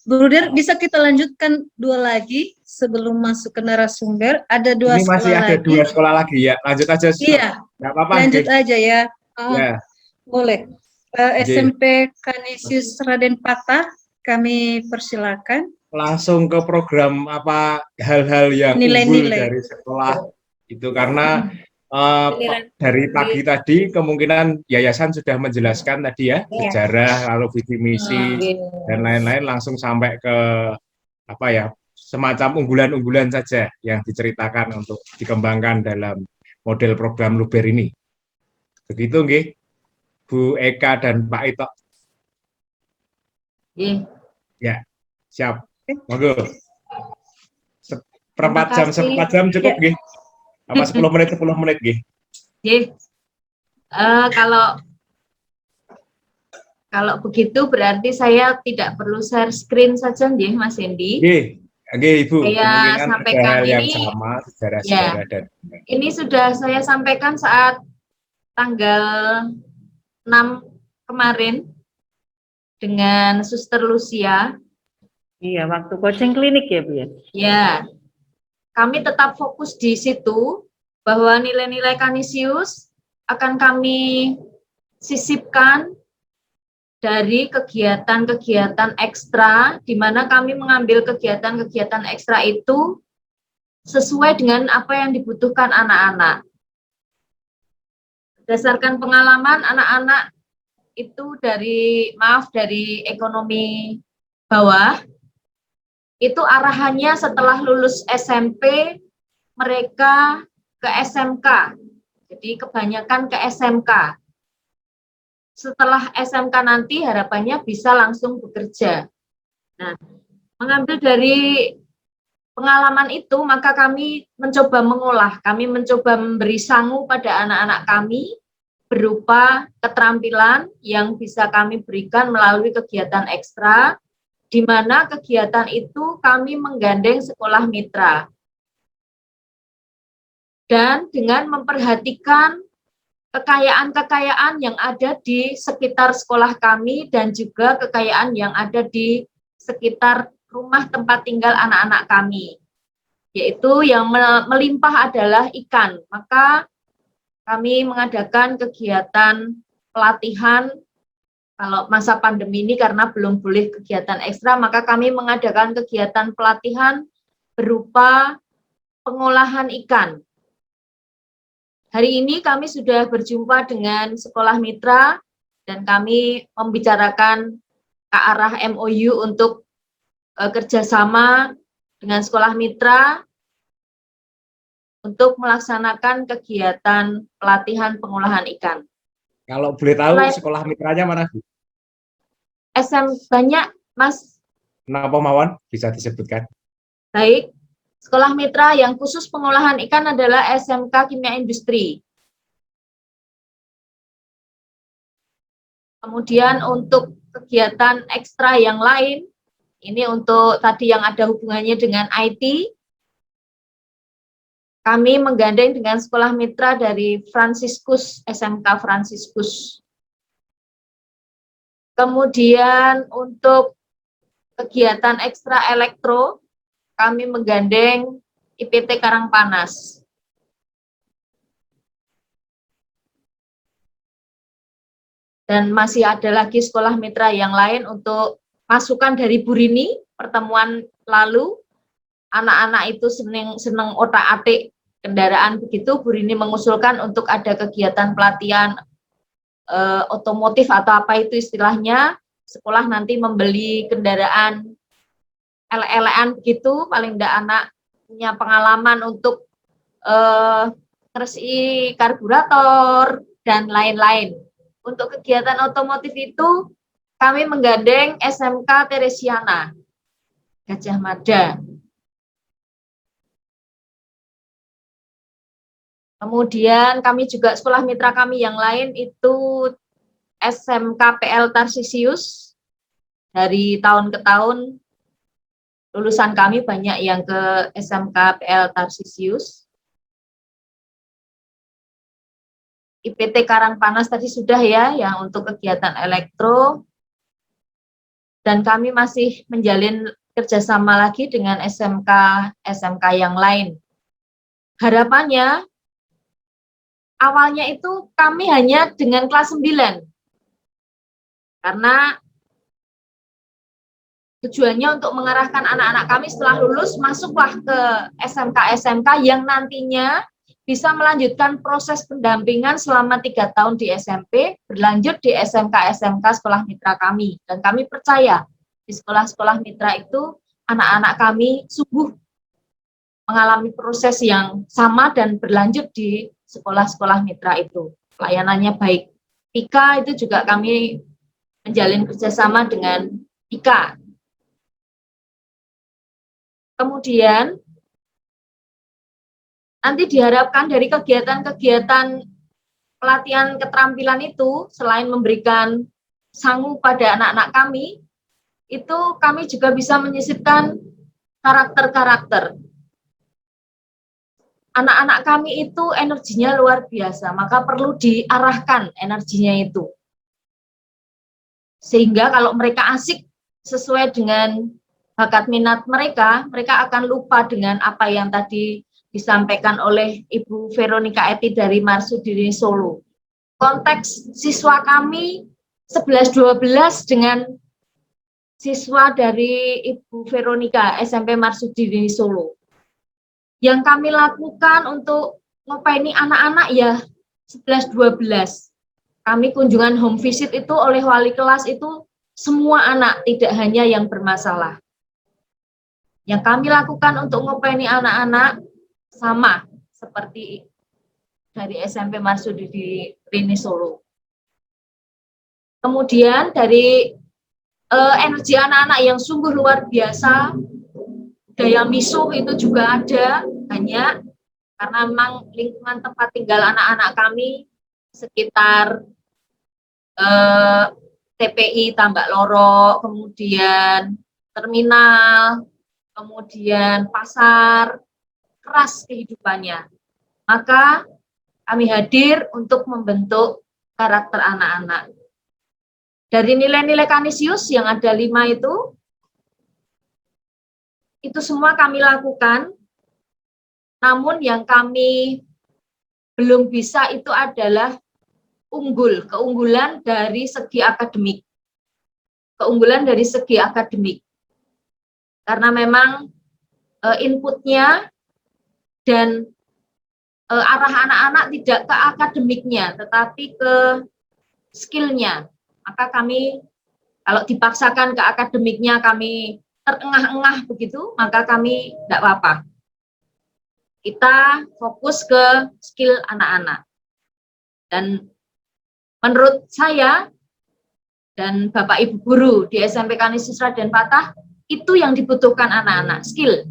Bruder, bisa kita lanjutkan dua lagi sebelum masuk ke narasumber. Ada dua Ini masih sekolah ada lagi. dua sekolah lagi ya. Lanjut aja. Iya, Nggak apa-apa. lanjut aja ya. Ya. Boleh. SMP Kanisius Raden Patah, kami persilakan. Langsung ke program apa hal-hal yang unggul Nilai-nilai dari sekolah itu karena dari pagi tadi kemungkinan yayasan sudah menjelaskan tadi ya sejarah lalu visi misi dan lain-lain langsung sampai ke apa ya semacam unggulan-unggulan saja yang diceritakan untuk dikembangkan dalam model program Luber ini. Begitu nggih, Bu Eka dan Pak Ito. Ya, siap. Monggo. Seperempat jam cukup nggih. Apa 10 menit nggih. Kalau begitu berarti saya tidak perlu share screen saja nggih Mas Hendy. Nggih Ibu, saya kemungkinan sampaikan ada hal yang ini sama sejarah-sejarah dan ini sudah saya sampaikan saat tanggal 6 kemarin dengan Suster Lucia. Iya, waktu coaching klinik ya Bu ya? Ya, kami tetap fokus di situ bahwa nilai-nilai Kanisius akan kami sisipkan dari kegiatan-kegiatan ekstra, di mana kami mengambil kegiatan-kegiatan ekstra itu sesuai dengan apa yang dibutuhkan anak-anak. Berdasarkan pengalaman anak-anak itu dari ekonomi bawah, itu arahannya setelah lulus SMP mereka ke SMK, jadi kebanyakan ke SMK. Setelah SMK nanti harapannya bisa langsung bekerja. Nah, mengambil dari pengalaman itu, maka kami mencoba mengolah, kami mencoba memberi sangu pada anak-anak kami berupa keterampilan yang bisa kami berikan melalui kegiatan ekstra, di mana kegiatan itu kami menggandeng sekolah mitra. Dan dengan memperhatikan kekayaan-kekayaan yang ada di sekitar sekolah kami dan juga kekayaan yang ada di sekitar rumah tempat tinggal anak-anak kami. Yaitu yang melimpah adalah ikan. Maka kami mengadakan kegiatan pelatihan. Kalau masa pandemi ini karena belum boleh kegiatan ekstra, maka kami mengadakan kegiatan pelatihan berupa pengolahan ikan. Hari ini kami sudah berjumpa dengan sekolah mitra dan kami membicarakan ke arah MOU untuk kerjasama dengan sekolah mitra untuk melaksanakan kegiatan pelatihan pengolahan ikan. Kalau boleh tahu sekolah mitranya mana Bu? Banyak Mas. Napa mawon bisa disebutkan? Baik. Sekolah mitra yang khusus pengolahan ikan adalah SMK Kimia Industri. Kemudian untuk kegiatan ekstra yang lain, ini untuk tadi yang ada hubungannya dengan IT, kami menggandeng dengan sekolah mitra dari Fransiskus, SMK Fransiskus. Kemudian untuk kegiatan ekstra elektro, kami menggandeng IPT Karangpanas. Dan masih ada lagi sekolah mitra yang lain untuk masukan dari Bu Rini, pertemuan lalu, anak-anak itu seneng otak-atik kendaraan begitu, Bu Rini mengusulkan untuk ada kegiatan pelatihan otomotif atau apa itu istilahnya, sekolah nanti membeli kendaraan ele-elean begitu, paling tidak anak punya pengalaman untuk ngeresi karburator dan lain-lain. Untuk kegiatan otomotif itu kami menggandeng SMK Teresiana Gajah Mada. Kemudian kami juga sekolah mitra kami yang lain itu SMK PL Tarsisius. Dari tahun ke tahun lulusan kami banyak yang ke SMK PL Tarsisius. IPT Karangpanas tadi sudah ya, yang untuk kegiatan elektro. dan kami masih menjalin kerjasama lagi dengan SMK yang lain. Harapannya, awalnya itu kami hanya dengan kelas 9, karena tujuannya untuk mengarahkan anak-anak kami setelah lulus masuklah ke SMK-SMK yang nantinya bisa melanjutkan proses pendampingan selama 3 tahun di SMP, berlanjut di SMK-SMK sekolah mitra kami. Dan kami percaya di sekolah-sekolah mitra itu anak-anak kami sungguh mengalami proses yang sama dan berlanjut di sekolah-sekolah mitra itu. Pelayanannya baik. PIKA itu juga kami menjalin kerjasama dengan PIKA. Kemudian, nanti diharapkan dari kegiatan-kegiatan pelatihan keterampilan itu, selain memberikan sangu pada anak-anak kami, itu kami juga bisa menyisipkan karakter-karakter. Anak-anak kami itu energinya luar biasa, maka perlu diarahkan energinya itu. Sehingga kalau mereka asik sesuai dengan bakat minat mereka, mereka akan lupa dengan apa yang tadi disampaikan oleh Ibu Veronica Eti dari Marsudini Solo. Konteks siswa kami 11-12 dengan siswa dari Ibu Veronica SMP Marsudini Solo. Yang kami lakukan untuk ngopeni anak-anak ya 11-12. Kami kunjungan home visit itu oleh wali kelas itu semua anak, tidak hanya yang bermasalah. Yang kami lakukan untuk ngopeni anak-anak sama seperti dari SMP Marsudini Solo. Kemudian dari energi anak-anak yang sungguh luar biasa, daya misuh itu juga ada banyak, karena memang lingkungan tempat tinggal anak-anak kami sekitar TPI Tambak Loro, kemudian terminal, kemudian pasar, keras kehidupannya. Maka kami hadir untuk membentuk karakter anak-anak. Dari nilai-nilai Kanisius yang ada 5 itu semua kami lakukan, namun yang kami belum bisa itu adalah keunggulan dari segi akademik. Keunggulan dari segi akademik. Karena memang inputnya dan arah anak-anak tidak ke akademiknya, tetapi ke skillnya. Maka kami, kalau dipaksakan ke akademiknya, kami terengah-engah begitu, maka kami tidak apa-apa. Kita fokus ke skill anak-anak. Dan menurut saya dan Bapak Ibu Guru di SMP Kanisius Raden Patah, itu yang dibutuhkan anak-anak, skill.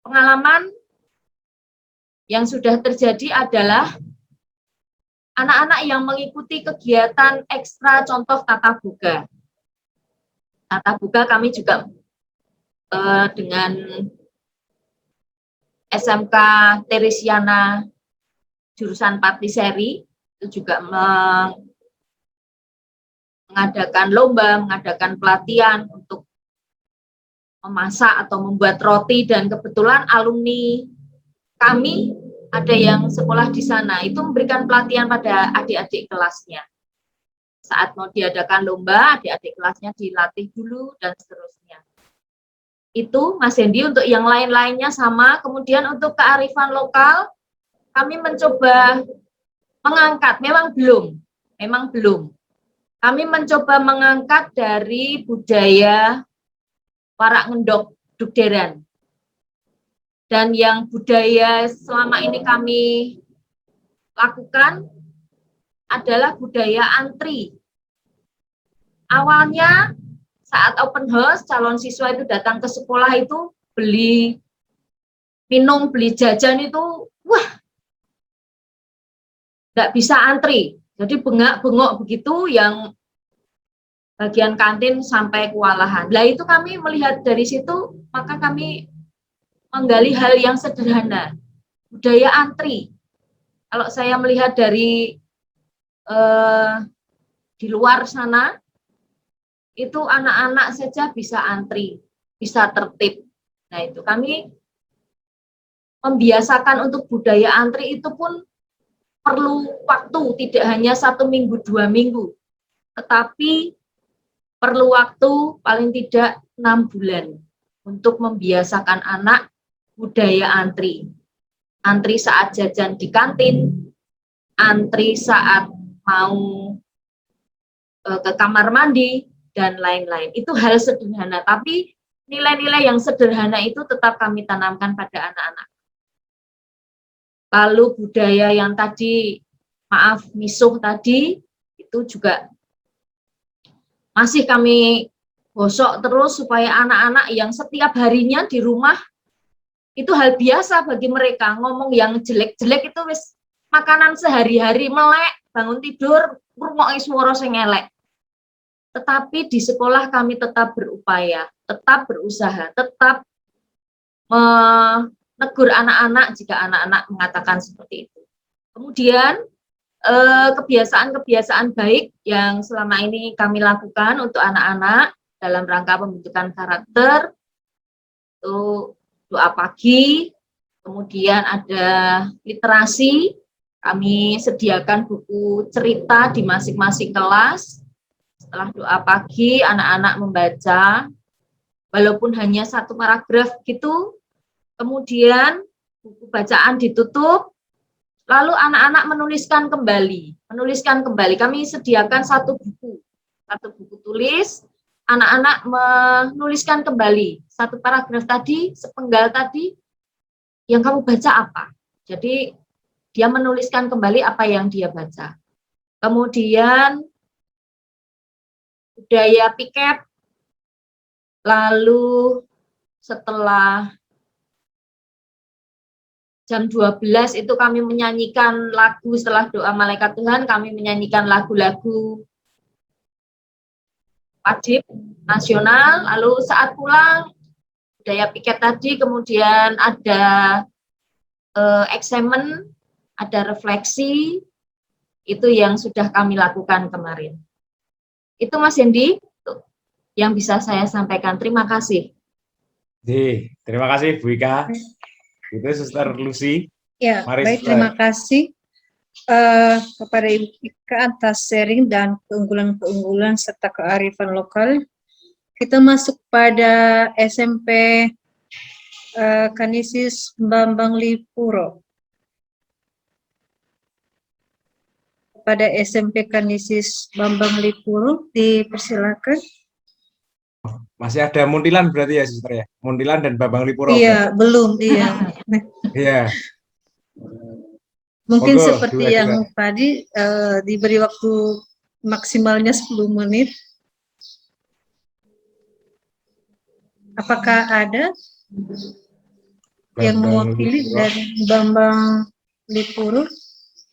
Pengalaman yang sudah terjadi adalah anak-anak yang mengikuti kegiatan ekstra contoh Tatah Boga. Tatah Boga kami juga dengan SMK Teresiana jurusan Patiseri itu juga mengadakan lomba, mengadakan pelatihan untuk memasak atau membuat roti, dan kebetulan alumni kami ada yang sekolah di sana, itu memberikan pelatihan pada adik-adik kelasnya. Saat mau diadakan lomba, adik-adik kelasnya dilatih dulu, dan seterusnya. Itu Mas Hendy. Untuk yang lain-lainnya sama. Kemudian untuk kearifan lokal, kami mencoba mengangkat, memang belum. Kami mencoba mengangkat dari budaya Warak Ngendok Dugderan. Dan yang budaya selama ini kami lakukan adalah budaya antri. Awalnya saat open house, calon siswa itu datang ke sekolah itu beli minum, beli jajan itu, wah, nggak bisa antri. Jadi bengak-bengok begitu, yang bagian kantin sampai kewalahan. Nah itu kami melihat dari situ, maka kami menggali hal yang sederhana, budaya antri. Kalau saya melihat dari di luar sana, itu anak-anak saja bisa antri, bisa tertib. Nah, itu kami membiasakan untuk budaya antri itu pun perlu waktu, tidak hanya 1 minggu, 2 minggu, tetapi perlu waktu paling tidak 6 bulan untuk membiasakan anak budaya antri. Antri saat jajan di kantin, antri saat mau ke kamar mandi, dan lain-lain. Itu hal sederhana, tapi nilai-nilai yang sederhana itu tetap kami tanamkan pada anak-anak. Lalu budaya yang tadi, maaf, misuh tadi, itu juga masih kami gosok terus supaya anak-anak yang setiap harinya di rumah, itu hal biasa bagi mereka. Ngomong yang jelek-jelek itu wis makanan sehari-hari, melek, bangun tidur, ngrungoki swara sing elek. Tetapi di sekolah kami tetap berupaya, tetap berusaha, tetap menegur anak-anak jika anak-anak mengatakan seperti itu. Kemudian kebiasaan-kebiasaan baik yang selama ini kami lakukan untuk anak-anak dalam rangka pembentukan karakter, itu doa pagi, kemudian ada literasi, kami sediakan buku cerita di masing-masing kelas. Setelah doa pagi, anak-anak membaca, walaupun hanya 1 paragraf gitu, kemudian buku bacaan ditutup, lalu anak-anak menuliskan kembali. Kami sediakan 1 buku tulis, anak-anak menuliskan kembali 1 paragraf tadi, sepenggal tadi, yang kamu baca apa? Jadi dia menuliskan kembali apa yang dia baca. Kemudian budaya piket, lalu setelah jam 12 itu kami menyanyikan lagu, setelah doa malaikat Tuhan, kami menyanyikan lagu-lagu wajib nasional. Lalu saat pulang, budaya piket tadi, kemudian ada eksamen, ada refleksi, itu yang sudah kami lakukan kemarin. Itu Mas Hendy yang bisa saya sampaikan. Terima kasih. Terima kasih Bu Ika. Itu Suster Lucy. Ya, Mari, baik, Suster. terima kasih kepada Ibu Ika atas sharing dan keunggulan-keunggulan serta kearifan lokal. Kita masuk pada SMP Kanisius Bambang Lipuro. Pada SMP Kanisius Bambang Lipuro, dipersilakan. Masih ada Muntilan berarti ya, Suster ya? Muntilan dan Bambang Lipuro. Iya, belum, iya. Iya. Mungkin Monggo, seperti dua. yang tadi diberi waktu maksimalnya 10 menit. Apakah ada yang mewakili dari Bambang Lipuro?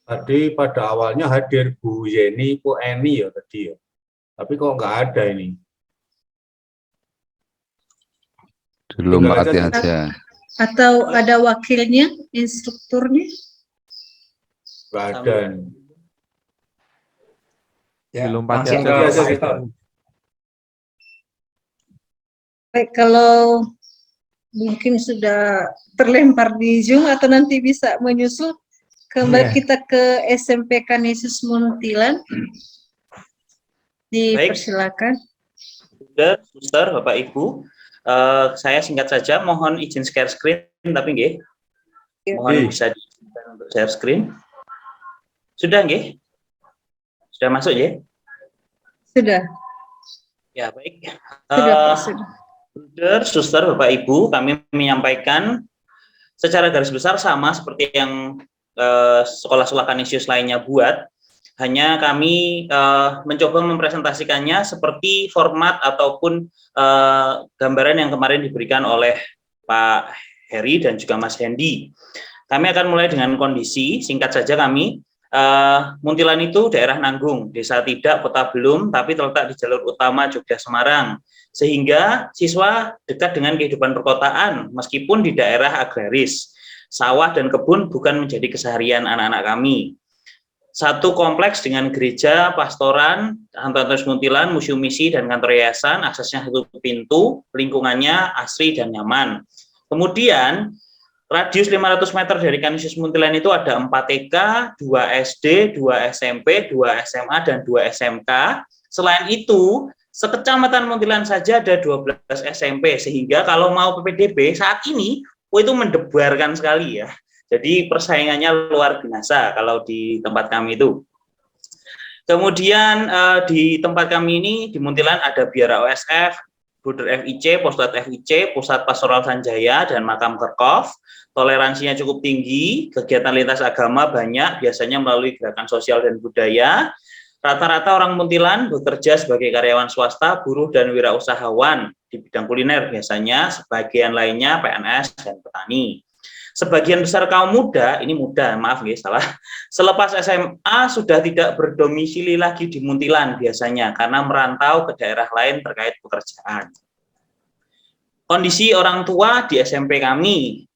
Tadi pada awalnya hadir Bu Yeni, Bu Eni ya tadi ya. Tapi kok nggak ada ini. Belum Pak aja. Atau ada wakilnya, instrukturnya? Nggak ada. Ya, Belum langsung Pak ke Jasa. Baik, kalau mungkin sudah terlempar di Zoom atau nanti bisa menyusul, kembali kita ke SMP Kanisius Muntilan. Dipersilakan. Suster, Bapak Ibu, saya singkat saja, mohon izin share screen, tapi nggih, mohon bisa diizinkan untuk share screen. Sudah nggih? Sudah masuk ya? Sudah. Ya, baik. Sudah. Suster, Bapak Ibu, kami menyampaikan secara garis besar sama seperti yang sekolah-sekolah Kanisius lainnya buat, hanya kami mencoba mempresentasikannya seperti format ataupun gambaran yang kemarin diberikan oleh Pak Heri dan juga Mas Hendy. Kami akan mulai dengan kondisi, singkat saja kami, Muntilan itu daerah Nanggung, desa tidak, kota belum, tapi terletak di jalur utama Jogja Semarang, sehingga siswa dekat dengan kehidupan perkotaan meskipun di daerah agraris. Sawah dan kebun bukan menjadi keseharian anak-anak kami. satu kompleks dengan gereja, pastoran, kantor muntilan, museum misi, dan kantor yayasan. Aksesnya satu pintu, lingkungannya asri dan nyaman. Kemudian radius 500 meter dari Kanisius Muntilan itu ada 4 TK, 2 SD, 2 SMP, 2 SMA, dan 2 SMK. Selain itu, sekecamatan Muntilan saja ada 12 SMP, sehingga kalau mau PPDB saat ini, itu mendebarkan sekali ya. Jadi persaingannya luar biasa kalau di tempat kami itu. Kemudian di tempat kami ini di Muntilan ada Biara OSF, Bruder FIC, Postat FIC, Pusat Pastoral Sanjaya, dan Makam Kerkov. Toleransinya cukup tinggi, kegiatan lintas agama banyak, biasanya melalui gerakan sosial dan budaya. Rata-rata orang Muntilan bekerja sebagai karyawan swasta, buruh, dan wirausahawan di bidang kuliner biasanya, sebagian lainnya PNS dan petani. Sebagian besar kaum muda, ini muda, maaf ya salah, selepas SMA sudah tidak berdomisili lagi di Muntilan biasanya, karena merantau ke daerah lain terkait pekerjaan. Kondisi orang tua di SMP kami,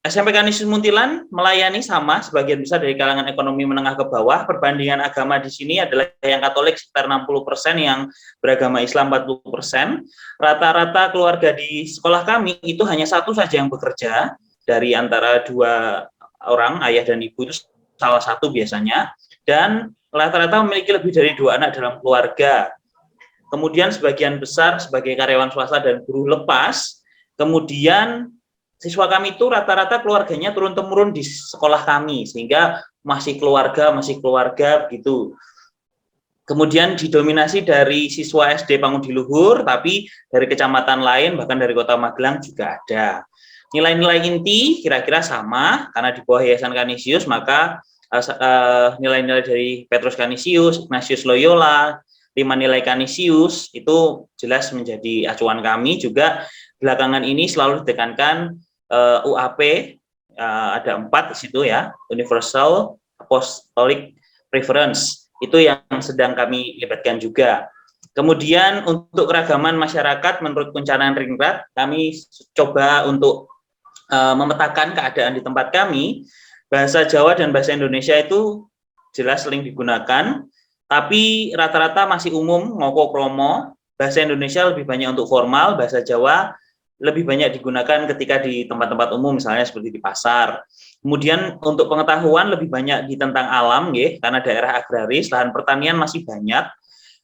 SMP Kanisius Muntilan melayani sama sebagian besar dari kalangan ekonomi menengah ke bawah. Perbandingan agama di sini adalah yang Katolik sekitar 60%, yang beragama Islam 40%. Rata-rata keluarga di sekolah kami itu hanya satu saja yang bekerja dari antara 2 orang, ayah dan ibu itu salah satu biasanya, dan rata-rata memiliki lebih dari 2 anak dalam keluarga. Kemudian sebagian besar sebagai karyawan swasta dan buruh lepas. Kemudian siswa kami itu rata-rata keluarganya turun-temurun di sekolah kami, sehingga masih keluarga begitu. Kemudian didominasi dari siswa SD Pangudi Luhur, tapi dari kecamatan lain, bahkan dari Kota Magelang juga ada. Nilai-nilai inti kira-kira sama, karena di bawah Yayasan Kanisius, maka nilai-nilai dari Petrus Kanisius, Ignatius Loyola, 5 nilai Kanisius, itu jelas menjadi acuan kami. Juga belakangan ini selalu ditekankan UAP, ada 4 di situ ya, Universal Apostolic Preference, itu yang sedang kami libatkan juga. Kemudian untuk keragaman masyarakat menurut perencanaan Ringrat, kami coba untuk memetakan keadaan di tempat kami. Bahasa Jawa dan bahasa Indonesia itu jelas sering digunakan, tapi rata-rata masih umum, ngoko kromo. Bahasa Indonesia lebih banyak untuk formal, bahasa Jawa lebih banyak digunakan ketika di tempat-tempat umum, misalnya seperti di pasar. Kemudian untuk pengetahuan lebih banyak di tentang alam, ya, karena daerah agraris, lahan pertanian masih banyak,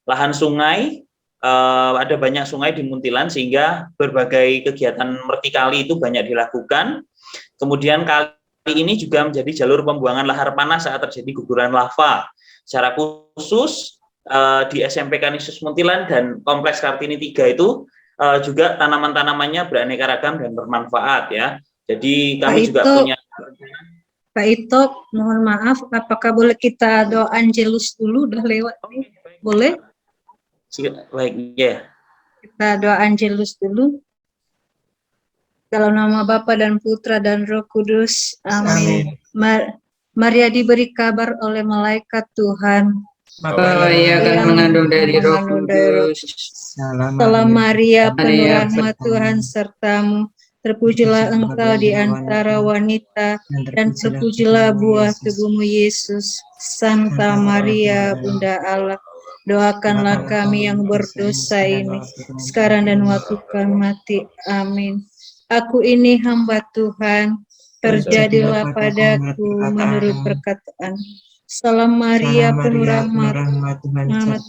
lahan sungai, ada banyak sungai di Muntilan, sehingga berbagai kegiatan mertikali itu banyak dilakukan. Kemudian kali ini juga menjadi jalur pembuangan lahar panas saat terjadi guguran lava. Secara khusus di SMP Kanisius Muntilan dan Kompleks Kartini 3 itu juga tanaman-tanamannya beraneka ragam dan bermanfaat ya. Jadi kami juga punya. Pak Ito, mohon maaf, apakah boleh kita doa Angelus dulu? Udah lewat nih. Boleh? Baik, ya. Kita doa Angelus dulu. Dalam nama Bapa dan Putra dan Roh Kudus. Amin. Maria diberi kabar oleh malaikat Tuhan. Maka ia akan mengandung dari Roh Kudus. Salam Maria, penuh rahmat Tuhan sertamu. Terpujilah engkau di antara wanita, dan terpujilah buah tubuhmu Yesus. Santa Maria, Bunda Allah, doakanlah kami yang berdosa ini, sekarang dan waktu kami mati. Amin. Aku ini hamba Tuhan, terjadilah padaku menurut perkataan. Salam Maria, penuh rahmat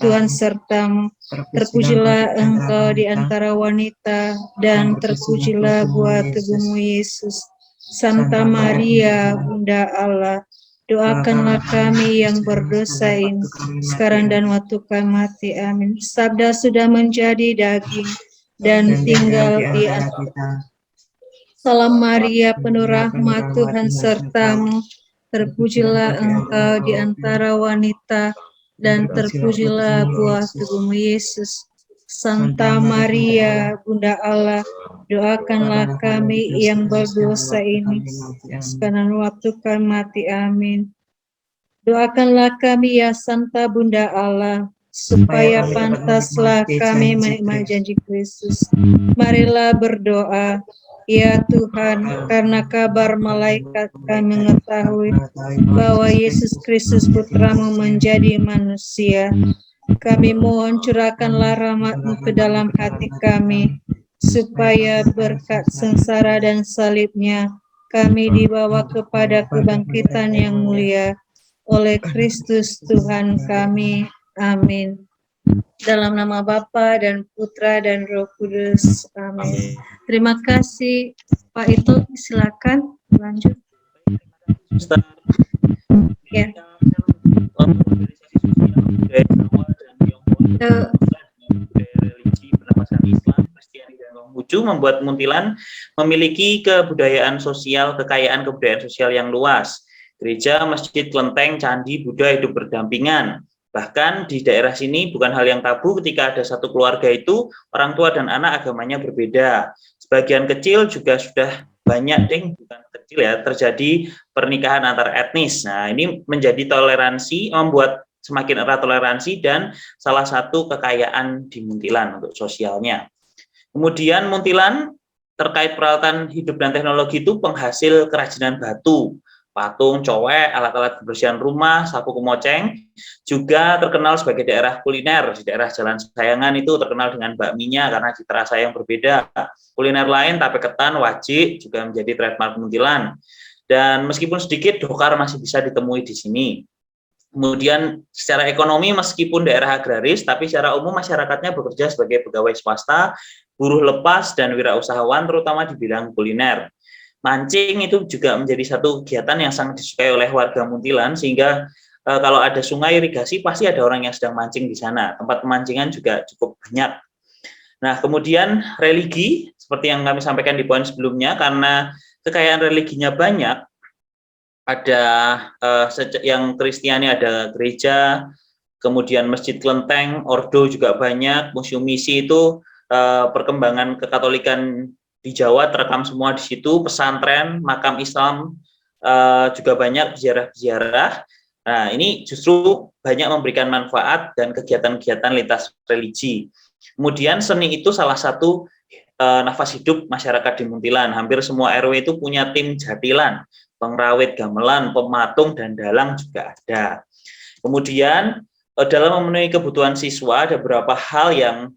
Tuhan sertamu. Terpujilah engkau di antara wanita, dan terpujilah buah tubuhmu Yesus. Santa Maria, Bunda Allah, doakanlah kami yang berdosa ini, sekarang dan waktu kami mati. Amin. Sabda sudah menjadi daging dan tinggal di antara. Salam Maria, penuh rahmat Tuhan sertamu. Terpujilah engkau di antara wanita, dan terpujilah buah tubuhmu Yesus. Santa Maria, Bunda Allah, doakanlah kami yang berdosa ini, sekarang waktu kami mati. Amin. Doakanlah kami ya Santa Bunda Allah, supaya pantaslah kami menikmati janji Kristus. Marilah berdoa. Ya Tuhan, karena kabar malaikat kami mengetahui bahwa Yesus Kristus Putramu menjadi manusia. Kami mohon curahkanlah rahmat-Mu ke dalam hati kami, supaya berkat sengsara dan salibnya kami dibawa kepada kebangkitan yang mulia oleh Kristus Tuhan kami. Amin. Dalam nama Bapa dan Putra dan Roh Kudus. Amin. Terima kasih, Pak Ito. Silakan lanjut. Ya. Religi berlapaskan Islam, Kristiani, dan Konghucu membuat Muntilan memiliki kebudayaan sosial, kekayaan kebudayaan sosial yang luas. Gereja, masjid, kelenteng, candi, Buddha hidup berdampingan. Bahkan di daerah sini bukan hal yang tabu ketika ada satu keluarga itu orang tua dan anak agamanya berbeda. Sebagian kecil juga sudah banyak bukan kecil ya, terjadi pernikahan antar etnis. Nah, ini menjadi toleransi, membuat semakin erat toleransi dan salah satu kekayaan di Muntilan untuk sosialnya. Kemudian Muntilan terkait peralatan hidup dan teknologi itu penghasil kerajinan batu, patung, cowek, alat-alat kebersihan rumah, sapu kemoceng, juga terkenal sebagai daerah kuliner. Di daerah Jalan Sayangan itu terkenal dengan bakminya karena cita rasa yang berbeda. Kuliner lain, tape ketan, wajik juga menjadi trademark Muntilan. Dan meskipun sedikit, dokar masih bisa ditemui di sini. Kemudian secara ekonomi meskipun daerah agraris, tapi secara umum masyarakatnya bekerja sebagai pegawai swasta, buruh lepas, dan wirausahawan terutama di bidang kuliner. Mancing itu juga menjadi satu kegiatan yang sangat disukai oleh warga Muntilan, sehingga kalau ada sungai irigasi pasti ada orang yang sedang mancing di sana. Tempat pemancingan juga cukup banyak. Nah, kemudian religi, seperti yang kami sampaikan di poin sebelumnya, karena kekayaan religinya banyak, ada yang Kristiani ada gereja, kemudian masjid kelenteng, ordo juga banyak, museum misi itu perkembangan kekatolikan di Jawa terekam semua di situ, pesantren, makam Islam juga banyak, ziarah-ziarah. Nah, ini justru banyak memberikan manfaat dan kegiatan-kegiatan lintas religi. Kemudian seni itu salah satu nafas hidup masyarakat di Muntilan. Hampir semua RW itu punya tim jatilan, pengrawit gamelan, pematung, dan dalang juga ada. Kemudian dalam memenuhi kebutuhan siswa ada beberapa hal yang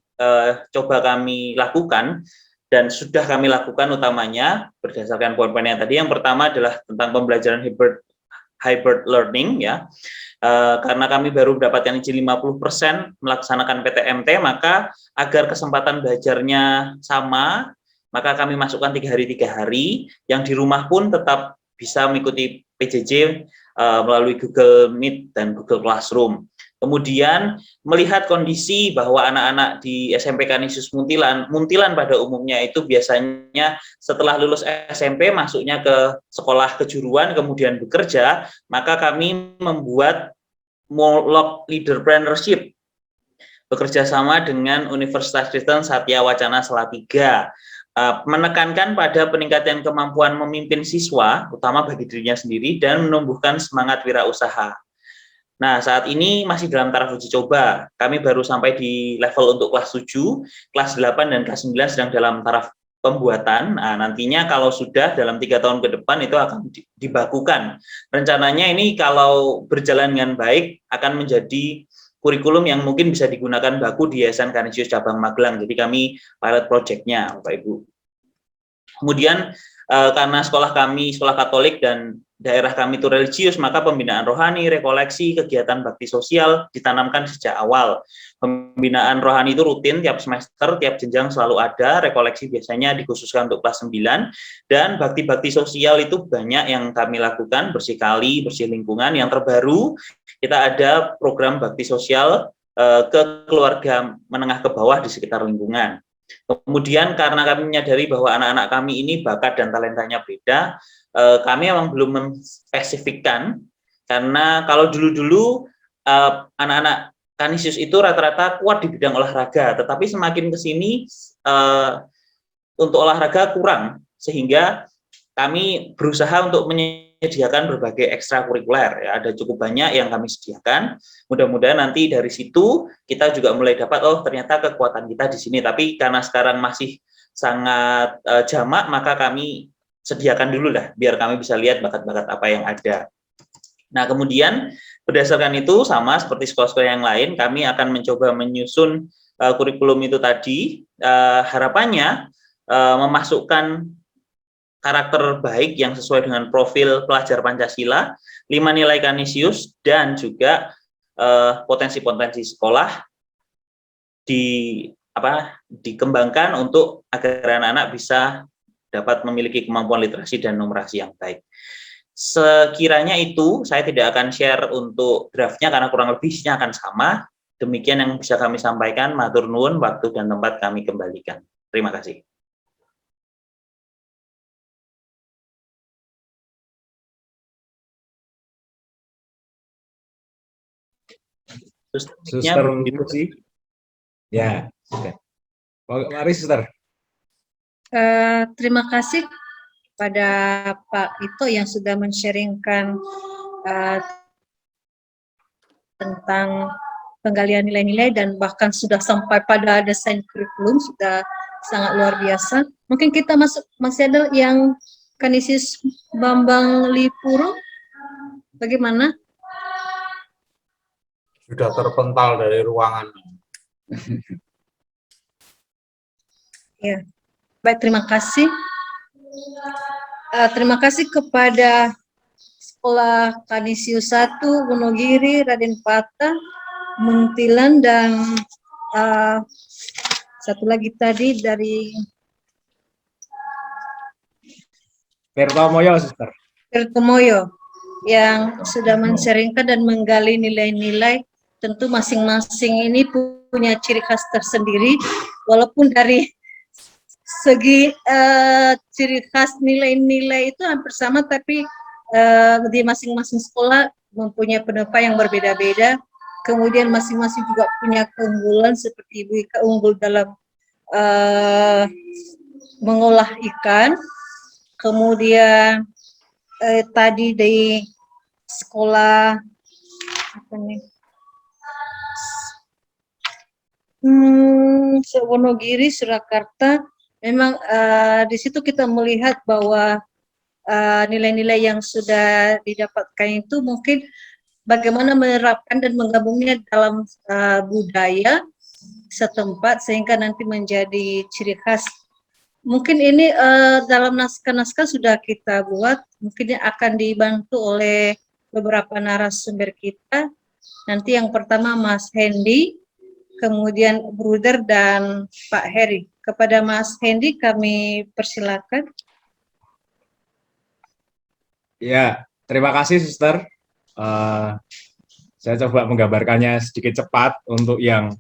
coba kami lakukan dan sudah kami lakukan utamanya berdasarkan poin-poin yang tadi. Yang pertama adalah tentang pembelajaran hybrid learning ya. Karena kami baru mendapatkan izin 50% melaksanakan PTMT, maka agar kesempatan belajarnya sama, maka kami masukkan 3 hari, yang di rumah pun tetap bisa mengikuti PJJ melalui Google Meet dan Google Classroom. Kemudian melihat kondisi bahwa anak-anak di SMP Kanisius Muntilan pada umumnya itu biasanya setelah lulus SMP masuknya ke sekolah kejuruan kemudian bekerja, maka kami membuat Molok Leaderpreneurship bekerja sama dengan Universitas Kristen Satya Wacana Salatiga, menekankan pada peningkatan kemampuan memimpin siswa, utama bagi dirinya sendiri, dan menumbuhkan semangat wirausaha. Nah, saat ini masih dalam taraf uji coba. Kami baru sampai di level untuk kelas 7, kelas 8, dan kelas 9 sedang dalam taraf pembuatan. Nah, nantinya kalau sudah dalam 3 tahun ke depan itu akan dibakukan. Rencananya ini kalau berjalan dengan baik akan menjadi kurikulum yang mungkin bisa digunakan baku di Yayasan Kanisius Cabang Magelang. Jadi kami pilot project-nya, Bapak Ibu. Kemudian karena sekolah kami sekolah Katolik dan daerah kami itu religius, maka pembinaan rohani, rekoleksi, kegiatan bakti sosial ditanamkan sejak awal. Pembinaan rohani itu rutin tiap semester, tiap jenjang selalu ada, rekoleksi biasanya dikhususkan untuk kelas 9, dan bakti-bakti sosial itu banyak yang kami lakukan, bersih kali, bersih lingkungan. Yang terbaru, kita ada program bakti sosial ke keluarga menengah ke bawah di sekitar lingkungan. Kemudian karena kami menyadari bahwa anak-anak kami ini bakat dan talentanya beda, kami memang belum menspesifikkan, karena kalau dulu-dulu anak-anak Kanisius itu rata-rata kuat di bidang olahraga, tetapi semakin ke sini untuk olahraga kurang, sehingga kami berusaha untuk menyediakan berbagai ekstrakurikuler, ya, ada cukup banyak yang kami sediakan. Mudah-mudahan nanti dari situ kita juga mulai dapat, oh ternyata kekuatan kita di sini. Tapi karena sekarang masih sangat jamak, maka kami sediakan dulu lah, biar kami bisa lihat bakat-bakat apa yang ada. Nah, kemudian berdasarkan itu, sama seperti sekolah-sekolah yang lain, kami akan mencoba menyusun kurikulum itu tadi, harapannya memasukkan karakter baik yang sesuai dengan profil pelajar Pancasila, 5 nilai Kanisius, dan juga potensi-potensi sekolah dikembangkan untuk agar anak-anak bisa dapat memiliki kemampuan literasi dan numerasi yang baik. Sekiranya itu, saya tidak akan share untuk draftnya karena kurang lebih isinya akan sama. Demikian yang bisa kami sampaikan. Matur nuwun, waktu dan tempat kami kembalikan. Terima kasih. Suster itu sih. Ya, sudah. Mari Suster. Terima kasih pada Pak Ito yang sudah men-sharingkan tentang penggalian nilai-nilai dan bahkan sudah sampai pada desain kurikulum, sudah sangat luar biasa. Mungkin kita masih ada yang Kanisius Bambang Lipuro, bagaimana? Sudah terpental dari ruangan. Ya, baik, terima kasih. Terima kasih kepada Sekolah Kanisius 1 Wonogiri, Raden Patah, Muntilan, dan satu lagi tadi dari Tirtomoyo, Suster. Tirtomoyo, yang sudah men-sharingkan dan menggali nilai-nilai. Tentu masing-masing ini punya ciri khas tersendiri, walaupun dari segi ciri khas nilai-nilai itu hampir sama, tapi di masing-masing sekolah mempunyai pendapat yang berbeda-beda. Kemudian masing-masing juga punya keunggulan, seperti Ibu Ika unggul dalam mengolah ikan. Kemudian tadi di sekolah apa nih? Wonogiri, Surakarta, memang di situ kita melihat bahwa nilai-nilai yang sudah didapatkan itu mungkin bagaimana menerapkan dan menggabungnya dalam budaya setempat sehingga nanti menjadi ciri khas. Mungkin ini dalam naskah-naskah sudah kita buat, mungkin akan dibantu oleh beberapa narasumber kita. Nanti yang pertama Mas Hendy, kemudian Bruder dan Pak Heri. Kepada Mas Hendy kami persilakan. Ya, terima kasih Suster. Saya coba menggambarkannya sedikit cepat untuk yang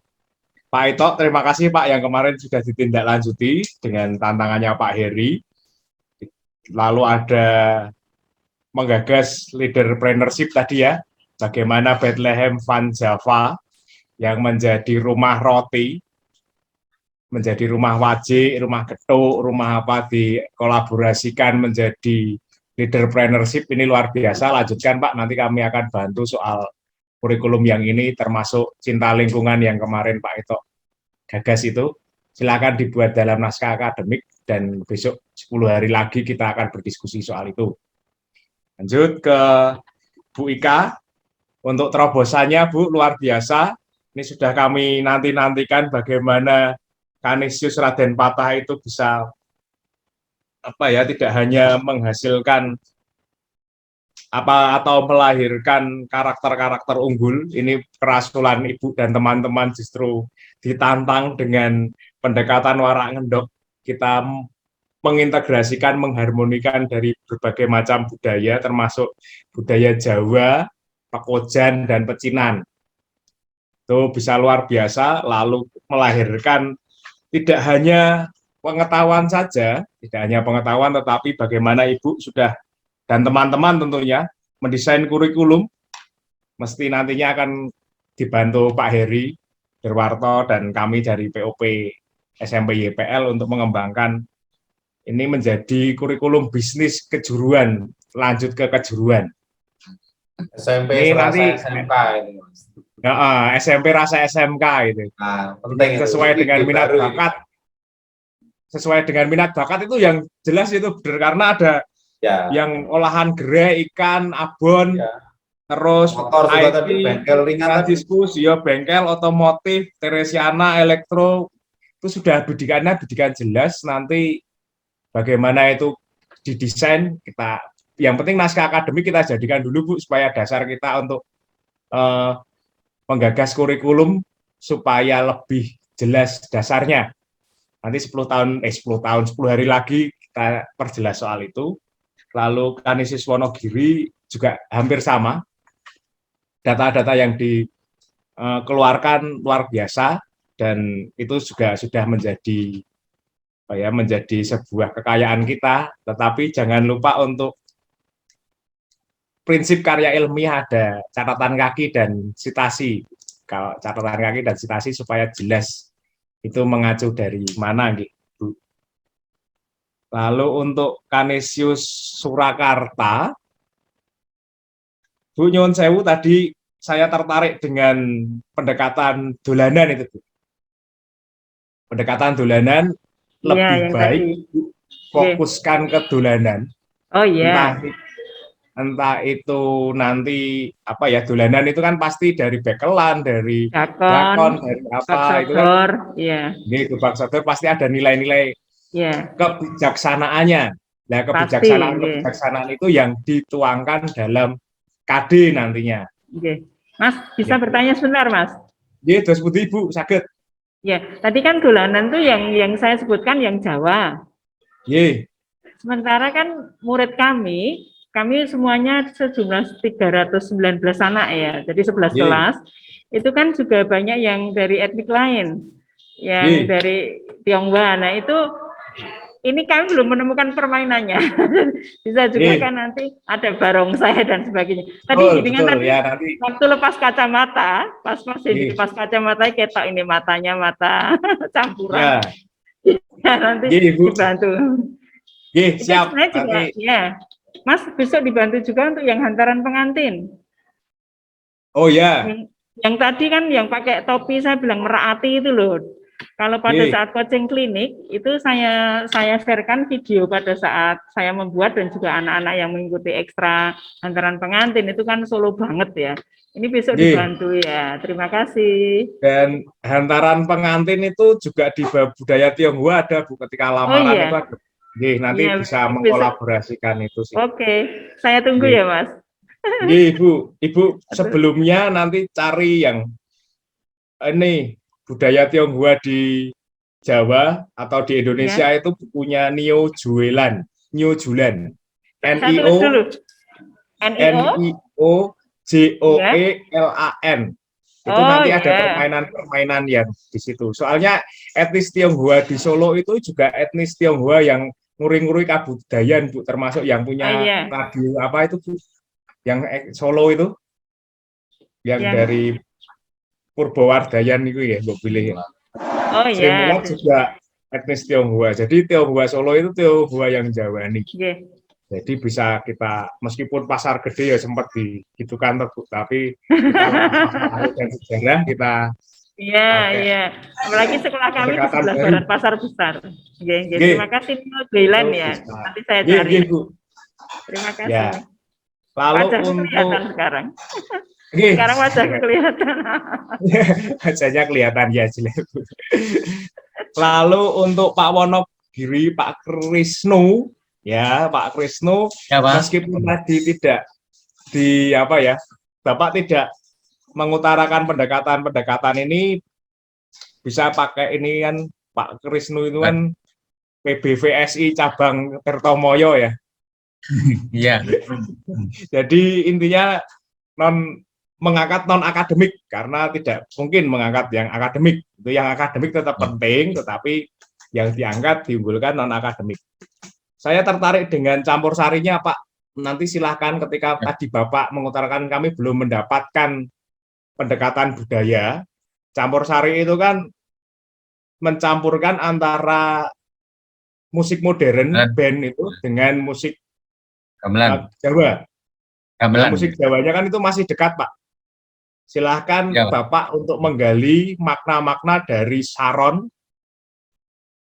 Pak Ito. Terima kasih Pak yang kemarin sudah ditindaklanjuti dengan tantangannya Pak Heri. Lalu ada menggagas leaderpreneurship tadi ya, bagaimana Bethlehem Van Java yang menjadi rumah roti, menjadi rumah wajik, rumah getuk, rumah apa, dikolaborasikan menjadi leaderpreneurship. Ini luar biasa. Lanjutkan Pak, nanti kami akan bantu soal kurikulum yang ini, termasuk cinta lingkungan yang kemarin Pak Ito gagas itu. Silakan dibuat dalam naskah akademik dan besok 10 hari lagi kita akan berdiskusi soal itu. Lanjut ke Bu Ika. Untuk terobosannya Bu, luar biasa. Ini sudah kami nanti-nantikan bagaimana Kanisius Raden Patah itu bisa tidak hanya menghasilkan atau melahirkan karakter-karakter unggul. Ini kerasulan Ibu dan teman-teman justru ditantang dengan pendekatan warak ngendok. Kita mengintegrasikan, mengharmonikan dari berbagai macam budaya, termasuk budaya Jawa, Pekojan, dan Pecinan. Itu bisa luar biasa, lalu melahirkan tidak hanya pengetahuan saja, tidak hanya pengetahuan, tetapi bagaimana Ibu sudah dan teman-teman tentunya mendesain kurikulum, mesti nantinya akan dibantu Pak Heri Derwarto dan kami dari POP SMP YPL untuk mengembangkan ini menjadi kurikulum bisnis kejuruan lanjut ke kejuruan. SMP Ini serasa nanti SMK ini, Mas. SMP rasa SMK itu. Nah, penting itu. Sesuai dengan Ide minat baru ini. bakat. Sesuai dengan minat bakat itu yang jelas itu bener, karena ada Ya, yang olahan gerai, ikan, abon, ya. terus Motor juga IT, tadi, bengkel ringan tadi. Franciscus, ya bengkel, otomotif, Teresiana, elektro, itu sudah bidikan jelas. Nanti bagaimana itu didesain, yang penting naskah akademik kita jadikan dulu Bu, supaya dasar kita untuk menggagas kurikulum supaya lebih jelas dasarnya. Nanti 10 hari lagi kita perjelas soal itu. Lalu Kanisius Wonogiri juga hampir sama. Data-data yang dikeluarkan luar biasa, dan itu juga sudah menjadi sebuah kekayaan kita. Tetapi jangan lupa untuk prinsip karya ilmiah, ada catatan kaki dan sitasi. Kalau catatan kaki dan sitasi supaya jelas itu mengacu dari mana gitu. Lalu untuk Kanisius Surakarta, Bu nyuwun sewu, tadi saya tertarik dengan pendekatan dolanan itu, Bu. Pendekatan dolanan lebih yang baik tadi. fokuskan ke dolanan. Oh iya. Entah itu nanti dolanan itu kan pasti dari bekelan, dari Dakon, dari apa itu kan. Baksodor, iya. Itu Baksodor pasti ada nilai-nilai kebijaksanaannya. Nah, kebijaksanaan itu yang dituangkan dalam KD nantinya. Oke. Mas, bisa bertanya sebentar, Mas? Iya, dos putih Ibu, saged. Ya, tadi kan dolanan tuh yang saya sebutkan yang Jawa. Iya. Sementara kan murid kami semuanya sejumlah 319 anak ya, jadi 11 kelas. Itu kan juga banyak yang dari etnik lain, yang dari Tionghoa. Nah itu, ini kami belum menemukan permainannya. Bisa juga kan nanti ada barongsai dan sebagainya. Tadi dengan tadi ya, waktu lepas kacamata, pas masih lepas kacamata, ketok ini matanya mata campuran. Ya, nanti dibantu. Siap. Juga, ya, Mas besok dibantu juga untuk yang hantaran pengantin. Oh ya. Yang tadi kan yang pakai topi saya bilang meraati itu loh. Kalau pada saat coaching klinik itu saya sharekan video pada saat saya membuat, dan juga anak-anak yang mengikuti ekstra hantaran pengantin itu kan solo banget ya. Ini besok dibantu ya. Terima kasih. Dan hantaran pengantin itu juga di budaya Tionghoa ada Bu, ketika lamaran itu ada. Nanti bisa mengkolaborasikan itu sih. Oke, saya tunggu ya Mas. Ibu sebelumnya nanti cari yang ini budaya Tionghoa di Jawa atau di Indonesia itu bukunya Nio Juelan, NIO-JOELAN. Itu nanti ada permainan-permainan yang di situ. Soalnya etnis Tionghoa di Solo itu juga etnis Tionghoa yang nguri-nguri kabudayan Bu, termasuk yang punya radio apa itu Bu, yang Solo itu, yang dari Purbowardayan itu ya, Mbak pilih. Oh iya. Juga etnis Tionghoa. Jadi Tionghoa Solo itu Tionghoa yang Jawani. Jadi bisa kita, meskipun pasar gede ya sempat digitukan tapi kita dan sejarah kita. Iya. Apalagi sekolah kami di sebelah barat pasar besar. Terima kasih Gailan ya. Nanti saya cari. Terima kasih. Ya. Lalu untuk sekarang. Sekarang wajahnya kelihatan. Wajahnya kelihatan ya jelek. Lalu untuk Pak Wonogiri, Pak Krisno, Pak Krisno, meskipun tadi tidak Bapak tidak mengutarakan pendekatan ini, bisa pakai ini kan, Pak Krisno itu kan PBVSI cabang Tirtomoyo ya. Iya. Jadi intinya mengangkat non akademik, karena tidak mungkin mengangkat yang akademik. Itu yang akademik tetap penting, tetapi yang diangkat diunggulkan non akademik. Saya tertarik dengan campur sarinya Pak. Nanti silahkan, ketika tadi Bapak mengutarakan kami belum mendapatkan pendekatan budaya. Campur sari itu kan mencampurkan antara musik modern band itu dengan musik gamelan, Jawa. Nah, gamelan. musik Jawanya kan itu masih dekat, Pak. Silahkan Ya, Bapak untuk menggali makna-makna dari saron,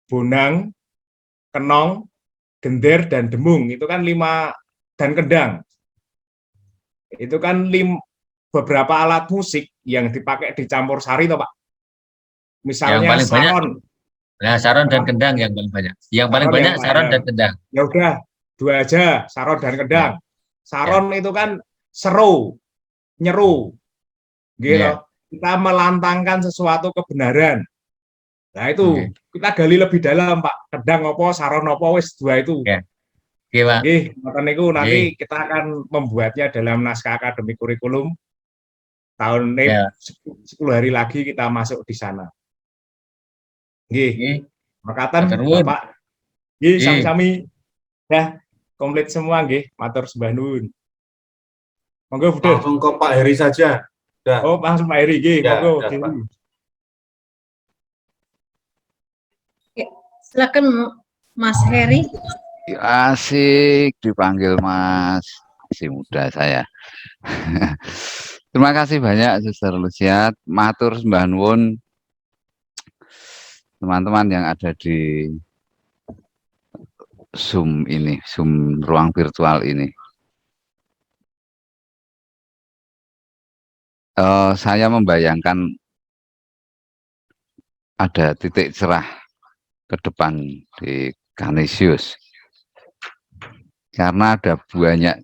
bonang, kenong, gender, dan demung. Itu kan 5, dan kendang. Itu kan beberapa alat musik yang dipakai dicampur sari, toh, Pak. yang Misalnya paling banyak, saron. nah saron dan Apa? kendang yang paling banyak. Yang paling Saron banyak yang saron banyak. dan kendang. Ya udah, 2 aja, saron dan kendang. Ya, Saron itu kan seru, nyeru, gitu. ya, Kita melantangkan sesuatu kebenaran. Nah itu oke, kita gali lebih dalam, Pak. Kendang opo, saron opo, wis 2 itu. ya, oke Pak. Nggih, ngoten niku nanti Oke, kita akan membuatnya dalam naskah akademik kurikulum. Tahun ini ya, 10 hari lagi kita masuk di sana. Nggih, oke, makaten matur nuwun. Bapak. Nggih, Oke, sami-sami. Ya, komplit semua nggih, matur sembah nuwun. Monggo budal. Langsung ke Pak Heri saja. Dah. Oh, langsung Pak Heri nggih, Ya, monggo. dah, Pak. Silakan Mas Heri. Asik dipanggil Mas, masih muda saya. Terima kasih banyak Suster Luciat, matur sembah nuwun teman-teman yang ada di Zoom ini, Zoom ruang virtual ini. Saya membayangkan ada titik cerah ke depan di Canisius karena ada banyak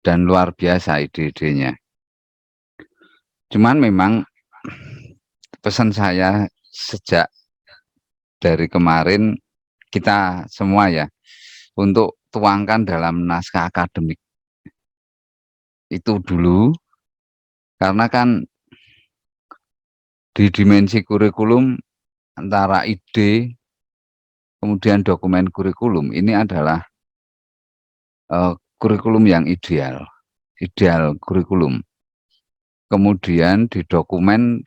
dan luar biasa ide-idenya. Cuman memang pesan saya sejak dari kemarin kita semua ya untuk tuangkan dalam naskah akademik itu dulu, karena kan di dimensi kurikulum antara ide kemudian dokumen kurikulum ini adalah kurikulum yang ideal kurikulum. Kemudian di dokumen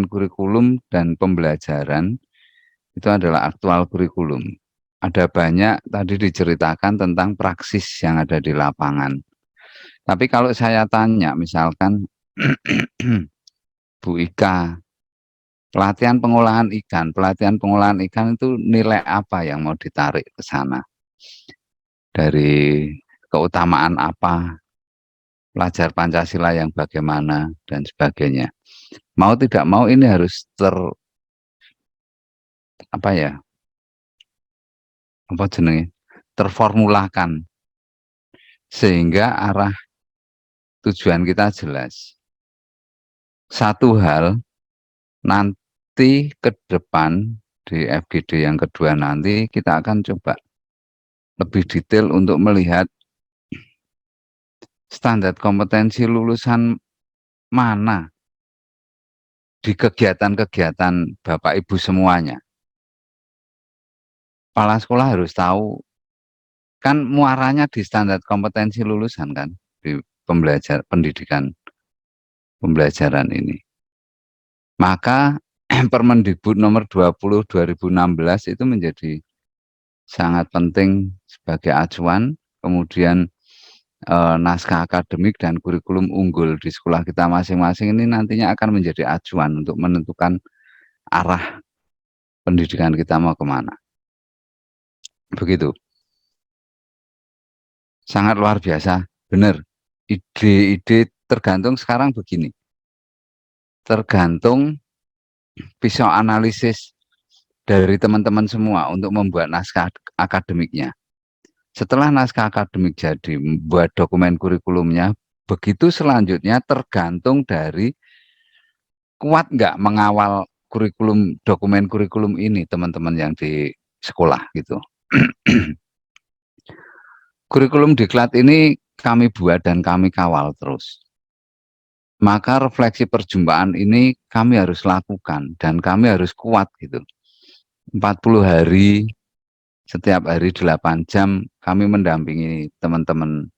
kurikulum dan pembelajaran itu adalah aktual kurikulum. Ada banyak tadi diceritakan tentang praksis yang ada di lapangan. Tapi kalau saya tanya misalkan Bu Ika, pelatihan pengolahan ikan itu nilai apa yang mau ditarik ke sana? Dari keutamaan apa? Pelajar Pancasila yang bagaimana dan sebagainya. Mau tidak mau ini harus terformulakan sehingga arah tujuan kita jelas. Satu hal nanti ke depan di FGD yang kedua nanti kita akan coba lebih detail untuk melihat standar kompetensi lulusan mana di kegiatan-kegiatan Bapak Ibu semuanya. Kepala sekolah harus tahu, kan muaranya di standar kompetensi lulusan kan, di pendidikan pembelajaran ini. Maka Permendikbud nomor 20 2016 itu menjadi sangat penting sebagai acuan, kemudian naskah akademik dan kurikulum unggul di sekolah kita masing-masing ini nantinya akan menjadi acuan untuk menentukan arah pendidikan kita mau kemana. Begitu. Sangat luar biasa, benar. Ide-ide tergantung sekarang begini. Tergantung pisau analisis dari teman-teman semua untuk membuat naskah akademiknya. Setelah naskah akademik jadi, membuat dokumen kurikulumnya, begitu selanjutnya tergantung dari kuat nggak mengawal dokumen kurikulum ini teman-teman yang di sekolah gitu. Kurikulum diklat ini kami buat dan kami kawal terus. Maka refleksi perjumpaan ini kami harus lakukan dan kami harus kuat gitu. 40 hari, setiap hari 8 jam kami mendampingi teman-teman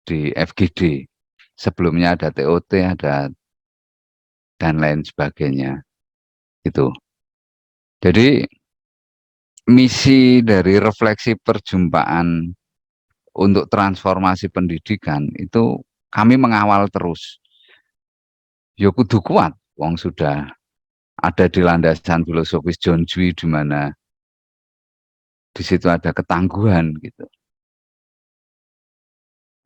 di FGD. Sebelumnya ada TOT, ada dan lain sebagainya. Gitu. Jadi misi dari refleksi perjumpaan untuk transformasi pendidikan itu kami mengawal terus. Ya kudu kuat, wong sudah ada di landasan filosofis John Dewey di mana di situ ada ketangguhan gitu.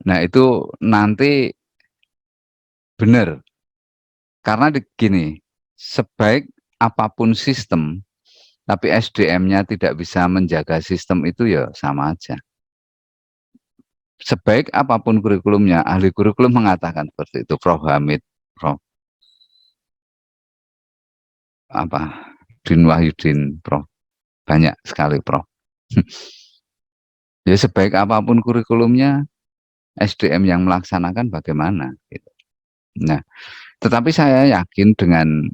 Nah itu nanti benar, karena gini, sebaik apapun sistem, tapi SDM-nya tidak bisa menjaga sistem itu ya sama aja. Sebaik apapun kurikulumnya, ahli kurikulum mengatakan seperti itu, Prof. Hamid, Prof. Din Wahyudin, Prof. Banyak sekali, Prof. Ya sebaik apapun kurikulumnya, SDM yang melaksanakan bagaimana gitu. Nah, tetapi saya yakin dengan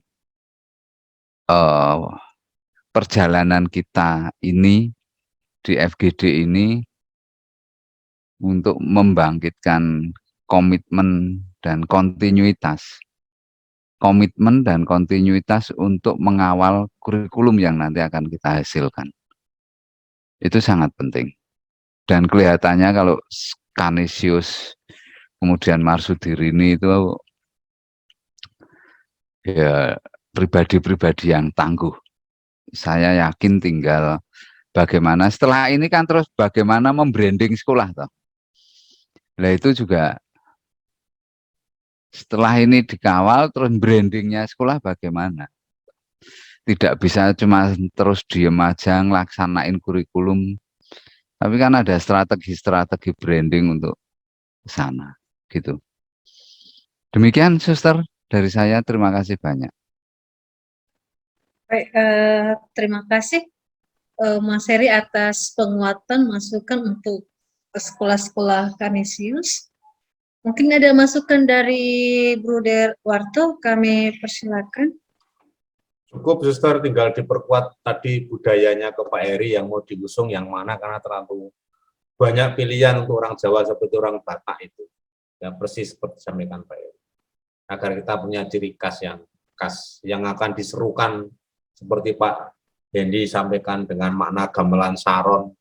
perjalanan kita ini di FGD ini untuk membangkitkan komitmen dan kontinuitas untuk mengawal kurikulum yang nanti akan kita hasilkan. Itu sangat penting. Dan kelihatannya kalau Canisius kemudian Marsudirini itu ya pribadi-pribadi yang tangguh. Saya yakin tinggal bagaimana setelah ini kan terus bagaimana membranding sekolah toh. Nah itu juga setelah ini dikawal terus brandingnya sekolah bagaimana. Tidak bisa cuma terus diem aja ngelaksanain kurikulum. Tapi kan ada strategi-strategi branding untuk sana gitu. Demikian Suster dari saya, terima kasih banyak. Baik, terima kasih Mas Heri atas penguatan masukan untuk sekolah-sekolah Canisius. Mungkin ada masukan dari Bruder Warto, kami persilakan. Cukup Suster, tinggal diperkuat tadi budayanya ke Pak Heri yang mau diusung yang mana, karena terlalu banyak pilihan untuk orang Jawa seperti orang Batak itu. Ya persis seperti disampaikan Pak Heri. Agar kita punya ciri khas yang akan diserukan seperti Pak Hendi sampaikan dengan makna gamelan saron,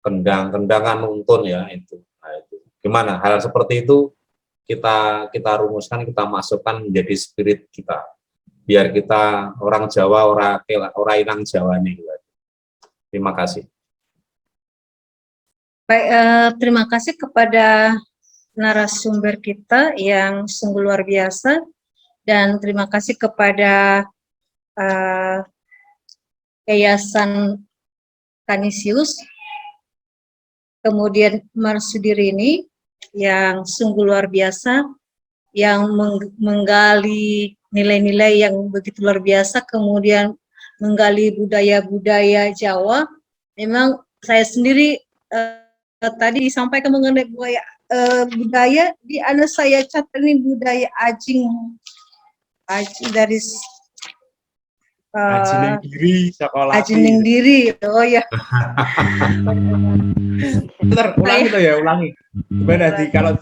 kendang-kendangan nuntun ya itu. Nah, itu. Gimana hal seperti itu kita rumuskan, kita masukkan menjadi spirit kita. Biar kita orang Jawa, orang inang Jawa nih. Terima kasih. Baik, terima kasih kepada narasumber kita yang sungguh luar biasa, dan terima kasih kepada Yayasan Canisius, kemudian Marsudirini yang sungguh luar biasa, yang menggali nilai-nilai yang begitu luar biasa, kemudian menggali budaya-budaya Jawa. Memang saya sendiri tadi disampaikan mengenai budaya di anak saya catat ini budaya Ajing dari Ajining Diri sekolah. Ajining Diri, oh ya. Bentar, ulangi tuh ya, ulangi. Gimana sih kalau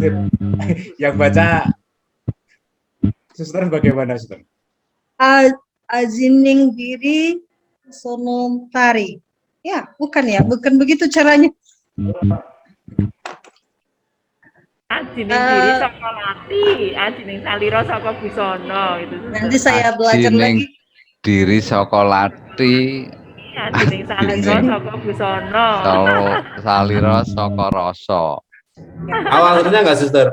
yang baca Suster bagaimana Suster? Ajining Diri Sonontari. Ya, bukan begitu caranya. Ajining Diri Sokolati, Ajining Saliro Soko Busono itu. Nanti saya belajar lagi. Diri Sokolati, Ajining Saliro Soko Busono. Saliro Soko Roso. Awalnya nggak Suster?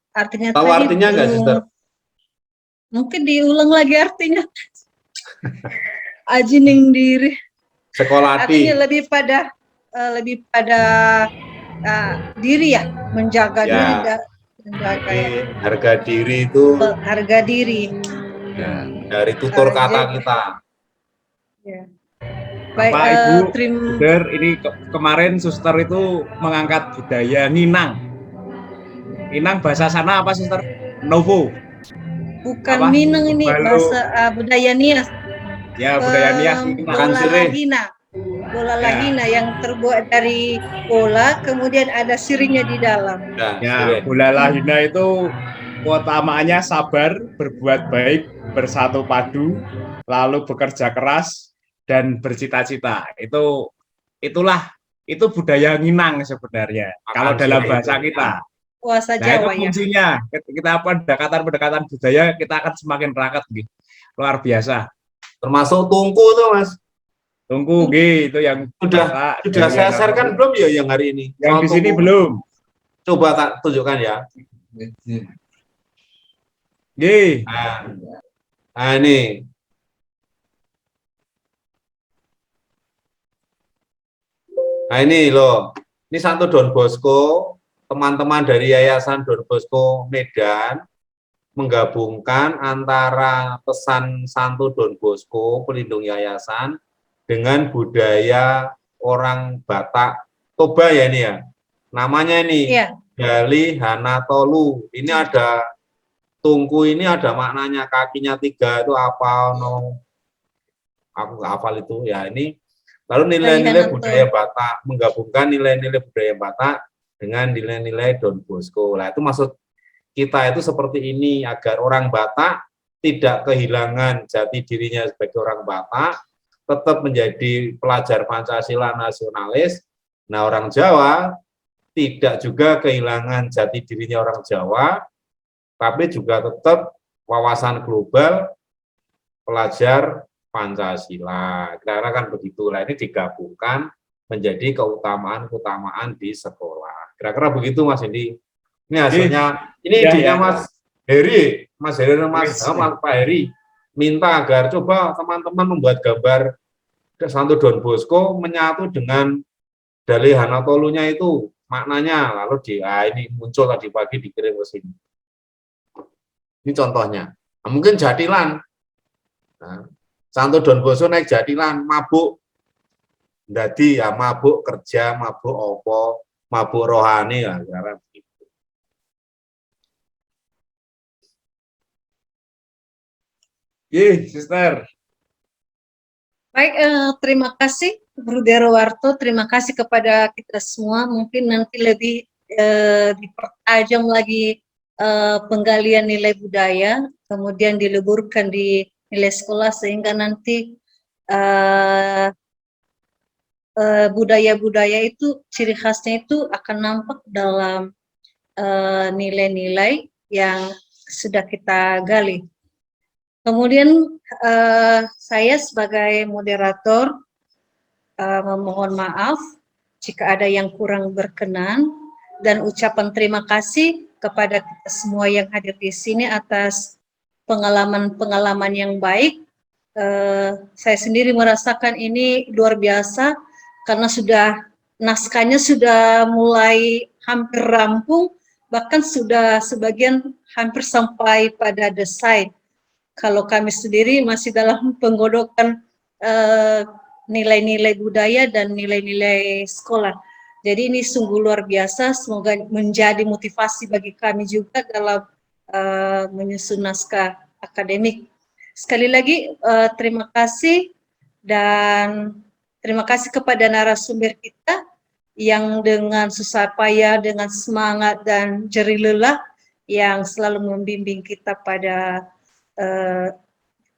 Artinya tahu artinya nggak Suster? Mungkin diulang lagi artinya. Ajining Diri. Sekolati. Artinya lebih pada diri ya, menjaga ya. diri dan menjaga ya. Harga diri itu. Harga diri. Ya, dari tutur kata kita. Ya. Baik, Bapak Ibu, Suster, ini kemarin Suster itu mengangkat budaya Ninang. Ninang bahasa sana apa Suster? Novo. Bukan apa? Minang ini bahasa budaya Nias. Ya, budaya Nias. Bola lahina yang terbuat dari bola, kemudian ada sirinya di dalam. Ya, bola lahina itu keutamaannya sabar, berbuat baik, bersatu padu, lalu bekerja keras dan bercita-cita. Itulah itu budaya Minang sebenarnya. Kalau dalam bahasa kita. Puasa Nah, Jawa itu ya. kuncinya. Kita pendekatan-pendekatan budaya kita akan semakin raket gitu. Luar biasa. Termasuk tungku tuh Mas. Tunggu itu yang Sudah saya sharekan belum ya yang hari ini? Yang Soal di sini tungku. belum. Coba tak tunjukkan ya. Nah ini. Nah ini loh, ini Santo Don Bosco, teman-teman dari Yayasan Don Bosco Medan menggabungkan antara pesan Santo Don Bosco, pelindung yayasan, dengan budaya orang Batak Toba ya ini ya. Namanya ini Gali Hanatolu. Ini ada tungku, ini ada maknanya, kakinya 3 itu apa? No, aku nggak hafal itu ya ini. Lalu nilai-nilai budaya Batak, menggabungkan nilai-nilai budaya Batak dengan nilai-nilai Don Bosco. Nah, itu maksud kita itu seperti ini, agar orang Batak tidak kehilangan jati dirinya sebagai orang Batak, tetap menjadi pelajar Pancasila nasionalis. Nah, orang Jawa tidak juga kehilangan jati dirinya orang Jawa, tapi juga tetap wawasan global, pelajar Pancasila. Kira-kira kan begitu. Nah, ini digabungkan menjadi keutamaan-keutamaan di sekolah. Kira-kira begitu Mas Hendi. Ini hasilnya, ini idenya Mas Heri, Mas Heri dan Mas Pak Heri minta agar coba teman-teman membuat gambar Santo Don Bosco menyatu dengan Dali Hanatolunya itu maknanya. Lalu ini muncul tadi pagi dikirim ke sini. Ini contohnya. Nah, mungkin Jatilan. Nah, Santo Don Bosco naik Jatilan, mabuk. Jadi ya mabuk kerja, mabuk opo, mabuk rohani ya, karena begitu. Sister. Baik, terima kasih Bro Warto, terima kasih kepada kita semua. Mungkin nanti lebih dipertajam lagi penggalian nilai budaya, kemudian dileburkan di nilai sekolah sehingga nanti budaya-budaya itu ciri khasnya itu akan nampak dalam nilai-nilai yang sudah kita gali. Kemudian saya sebagai moderator memohon maaf jika ada yang kurang berkenan dan ucapan terima kasih kepada kita semua yang hadir di sini atas pengalaman-pengalaman yang baik. Saya sendiri merasakan ini luar biasa karena naskahnya sudah mulai hampir rampung, bahkan sudah sebagian hampir sampai pada desain. Kalau kami sendiri masih dalam penggodokan nilai-nilai budaya dan nilai-nilai sekolah. Jadi ini sungguh luar biasa, semoga menjadi motivasi bagi kami juga dalam menyusun naskah akademik. Sekali lagi terima kasih dan terima kasih kepada narasumber kita yang dengan susah payah, dengan semangat dan jerih lelah yang selalu membimbing kita pada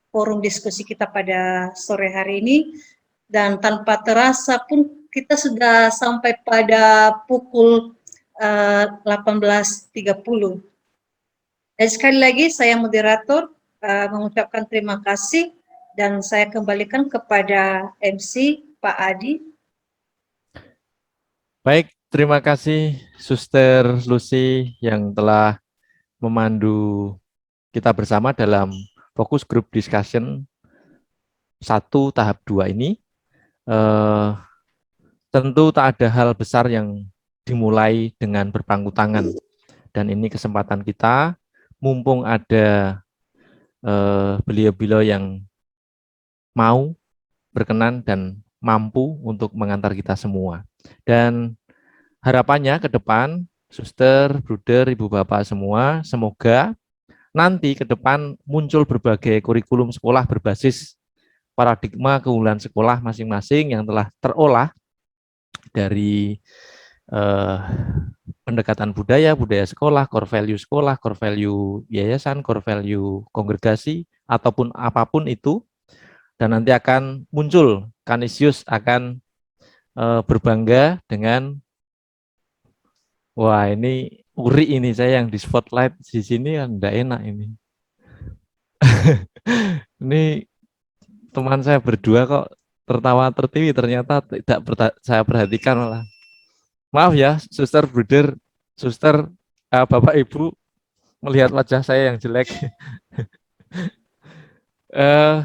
forum diskusi kita pada sore hari ini. Dan tanpa terasa pun kita sudah sampai pada pukul 18.30. Dan sekali lagi saya moderator mengucapkan terima kasih dan saya kembalikan kepada MC Pak Adi. Baik, terima kasih Suster Lucy yang telah memandu kita bersama dalam fokus group discussion 1 tahap 2 ini. Tentu tak ada hal besar yang dimulai dengan berpangku tangan. Dan ini kesempatan kita, mumpung ada beliau-beliau yang mau, berkenan, dan mampu untuk mengantar kita semua. Dan harapannya ke depan, Suster, Bruder, Ibu Bapak semua, semoga nanti ke depan muncul berbagai kurikulum sekolah berbasis paradigma keunggulan sekolah masing-masing yang telah terolah dari pendekatan budaya sekolah, core value yayasan, core value kongregasi, ataupun apapun itu, dan nanti akan muncul, Kanisius akan berbangga dengan, wah ini Uri ini, saya yang di spotlight di sini kan enggak enak ini. Ini teman saya berdua kok tertawa tertiwi, ternyata tidak saya perhatikan malah. Maaf ya, suster, bruder, suster, Bapak Ibu, melihat wajah saya yang jelek.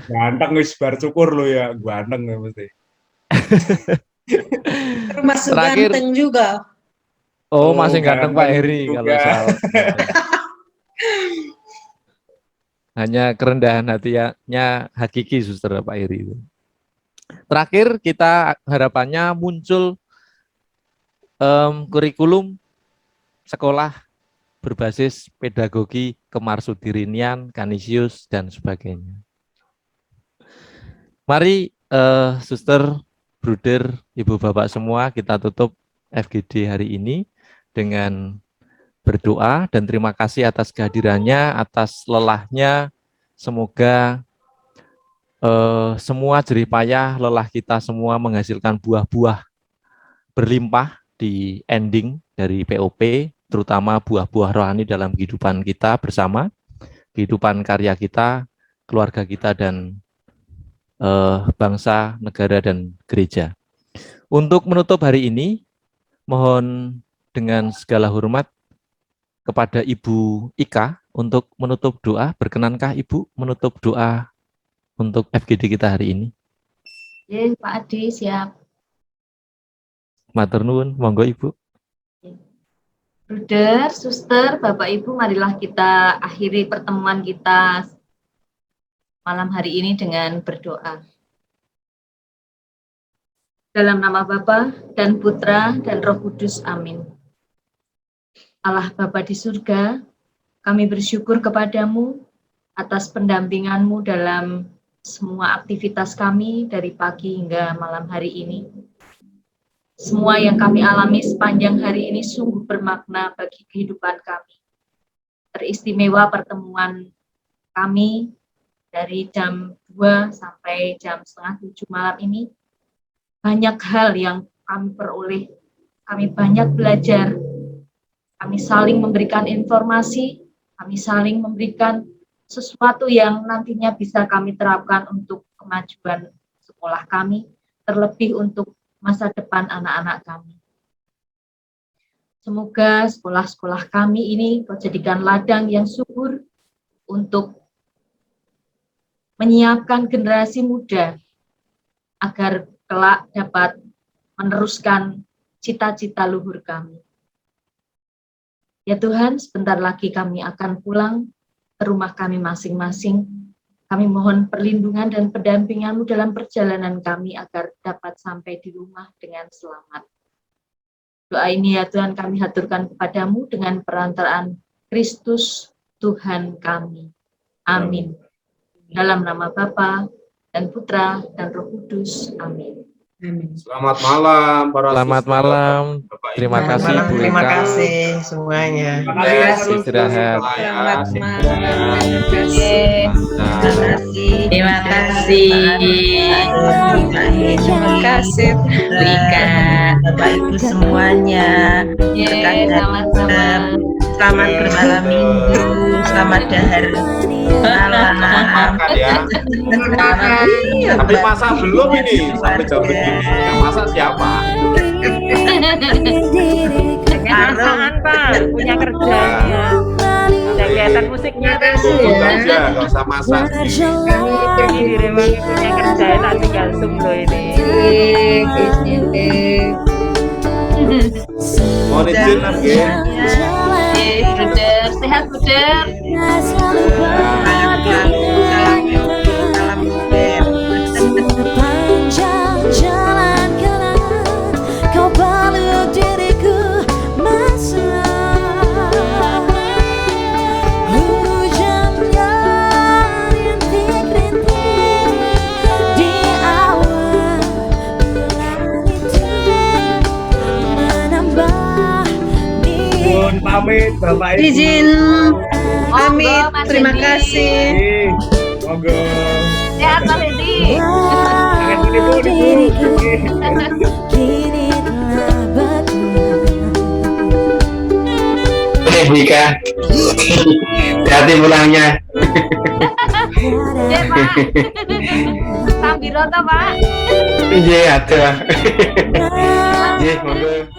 Ganteng wis bar cukur lo ya, ganteng ya mesti. Termasuk Terakhir, ganteng juga. oh masih ganteng Pak Heri kalau soal. Hanya kerendahan hatinya hakiki suster Pak Heri itu. Terakhir kita harapannya muncul kurikulum sekolah berbasis pedagogi kemarsudirinian, Kanisius dan sebagainya. Mari suster, bruder, ibu bapak semua, kita tutup FGD hari ini dengan berdoa dan terima kasih atas kehadirannya, atas lelahnya. Semoga semua jerih payah lelah kita semua menghasilkan buah-buah berlimpah di ending dari POP, terutama buah-buah rohani dalam kehidupan kita bersama, kehidupan karya kita, keluarga kita, dan bangsa, negara, dan gereja. Untuk menutup hari ini, mohon dengan segala hormat kepada Ibu Ika untuk menutup doa. Berkenankah Ibu menutup doa untuk FGD kita hari ini? Ya, Pak Adi, siap. Matur nuwun, monggo Ibu. Bruder, suster, Bapak Ibu, marilah kita akhiri pertemuan kita malam hari ini dengan berdoa. Dalam nama Bapa dan Putra dan Roh Kudus, amin. Allah Bapa di surga, kami bersyukur kepadamu atas pendampinganmu dalam semua aktivitas kami dari pagi hingga malam hari ini. Semua yang kami alami sepanjang hari ini sungguh bermakna bagi kehidupan kami. Teristimewa pertemuan kami dari jam 2 sampai jam setengah 7 malam ini. Banyak hal yang kami peroleh, kami banyak belajar, kami saling memberikan informasi, kami saling memberikan sesuatu yang nantinya bisa kami terapkan untuk kemajuan sekolah kami, terlebih untuk masa depan anak-anak kami. Semoga sekolah-sekolah kami ini Kau jadikan ladang yang subur untuk menyiapkan generasi muda agar kelak dapat meneruskan cita-cita luhur kami. Ya Tuhan, sebentar lagi kami akan pulang ke rumah kami masing-masing. Kami mohon perlindungan dan pendampingan-Mu dalam perjalanan kami agar dapat sampai di rumah dengan selamat. Doa ini ya Tuhan kami haturkan kepadamu dengan perantaraan Kristus Tuhan kami. Amin. Dalam nama Bapa dan Putra dan Roh Kudus. Amin. Selamat malam para Selamat malam. Terima kasih Bu Ika. Terima kasih semuanya. Istirahat. Selamat malam. Terima kasih. Terima kasih. Bu Ika, Bapak Ibu semuanya. Sama-sama. Selamat bermalam minggu. Selamat dahar malam. Ya. Tapi masa belum ini sampai jam begini. Yang masa siapa? Perasaan Pak, punya kerjanya. Ada kegiatan musiknya kan. Tunggu aja, nggak usah masak. Ini memang punya kerja, tak tinggal zoom loh ini. Mohon izin lagi. Bruder, sehat Bruder. Sepanjang jalan kenangan kau peluk diriku mesra. Hujannya rintik-rintik di awan bulan itu menambah Mohon pamit Bapak Ibu. Izin pamit. Mas Terima Edi. kasih. Monggo. Sehat Mas Edi. Kangen diriku kini telah berkurang. Oke, Bika. Hati pulangnya. Ya, Pak. Sambil roto, Pak. Iya, ada. Iya, monggo.